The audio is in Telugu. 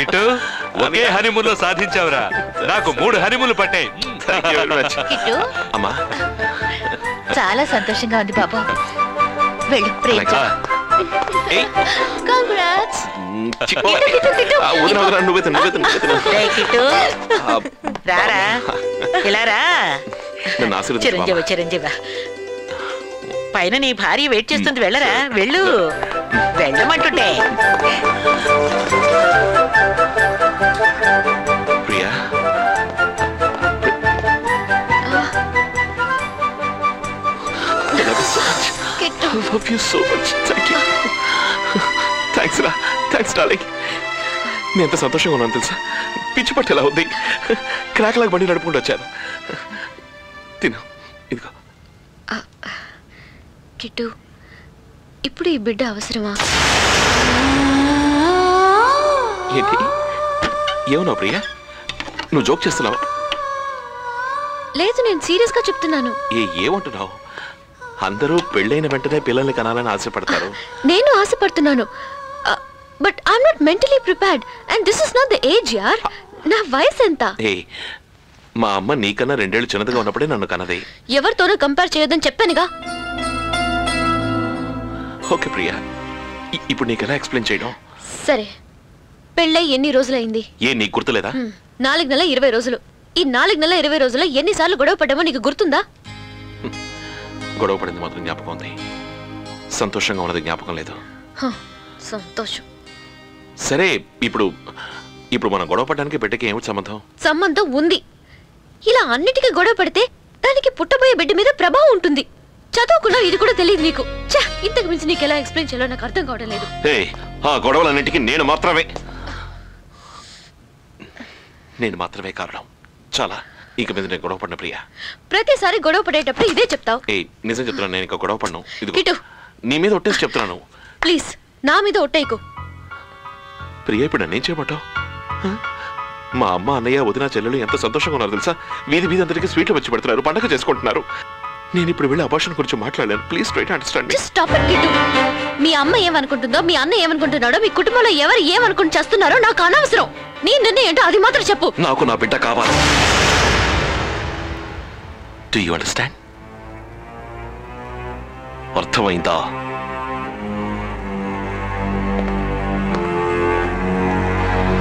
కిట్టు ఒకే హనీమూన్ లో సాధించావురా. నాకు 3 హనీమూన్లు పట్టాయి. కిట్టు చాలా సంతోషంగా ఉంది బాబు. వెళ్ళు ప్రేమ. కంగ్రాట్స్. రారా ఇలా రా. చిరంజీవి చిరంజీవి పైన నీ భార్య వెయిట్ చేస్తుంది. వెళ్ళరా వెళ్ళు. వెళ్ళమంటుంటే Priya I love you so much. Thank you. Thanks రా. Thanks darling. నేను ఎంత సంతోషంగా ఉన్నాను తెలుసా. పిచ్చి పట్టేలా ఉంది. క్రాక్ లాగా బండి నడుపుకుంటూ వచ్చాను. తిను ఇదిగో. కిట్టు ఇప్పుడు ఈ బిడ్డ అవసరమా? ఏంటి ఏమన్నావు ప్రియా? నువ్వు జోక్ చేస్తున్నావు? లేదు నేను సీరియస్ గా చెప్తున్నాను. ఏమంటున్నావు? అందరూ పెళ్ళైన వెంటనే పిల్లల్ని కనాలని ఆశపడతారు. నేను ఆశపడుతున్నాను. But I'm not mentally prepared and this is not the age యార్. నా వయసు ఎంత? మా అమ్మ నీకన్నా 2 ఏళ్ళు చిన్నదిగా ఉన్నప్పుడే నన్ను కన్నది. ఎవరితోనూ కంపేర్ చేయొద్దని చెప్పానుగా. ఓకే ప్రియా, ఇప్పుడు నీకు ఎలా ఎక్స్ప్లెయిన్ చేయడం? సరే, పెళ్ళై ఎన్ని రోజులైంది? నీకు గుర్తులేదా? 4 నెలల 20 రోజులు. ఈ 4 నెలల 20 రోజుల్లో ఎన్నిసార్లు గొడవ పడ్డామో నీకు గుర్తుందా? గొడవ పడింది మాత్రం జ్ఞాపకం ఉంది. సంతోషంగా ఉన్నది జ్ఞాపకం లేదు. సంతోషం సరే, ఇప్పుడు మనం గొడవ పడడానికి బిడ్డకి ఏమిటి సంబంధం? సంబంధం ఉంది. ఇలా అన్నిటికీ గొడవ పడితే దానికి పుట్టబోయే బిడ్డ మీద ప్రభావం ఉంటుంది. చదువుకున్నా ఇది కూడా తెలియదు నీకు. ఇంతకు మించి నీకు ఎలా ఎక్స్ప్లెయిన్ చేయాలో నాకు అర్థం కావడం లేదు. ఆ గొడవలన్నిటికీ నేను మాత్రమే కారణం. చాలా, ఇక మీద నేను గొడవ పడిన ప్రియా. ప్రతిసారి గొడవ పడేటప్పుడు ఇదే చెప్తావు. నిజం చెప్తున్నాను, నేను ఇంకా గొడవ పడను. కిట్టు, నీ మీద ఒట్టేసి చెప్తున్నాను. ప్లీజ్ నా మీద ఒట్టేయకు. ప్రియా, ఇప్పుడు నన్నేం చేయమంటావు? మా అమ్మ, అన్నయ్య, వదిన, చెల్లెలు ఎంత సంతోషంగా ఉన్నారు తెలుసా. వీధి అందరికీ స్వీట్లు వచ్చి పెడుతున్నారు, పండగ చేసుకుంటున్నారు. నేను ఇప్పుడు వెళ్ళి అబార్షన్ గురించి మాట్లాడలేను. Please try to understand. Stop it Kittu. మీ అమ్మ ఏమనుకుంటుందో, మీ అన్న ఏమనుకుంటున్నాడో, మీ కుటుంబంలో ఎవరు ఏమనుకుని చేస్తున్నారో నాకు అనవసరం. నీ నిర్ణయం ఏంటో అది మాత్రం చెప్పు. నాకు నా బిడ్డ కావాలి. Do you understand? అర్థమైందా?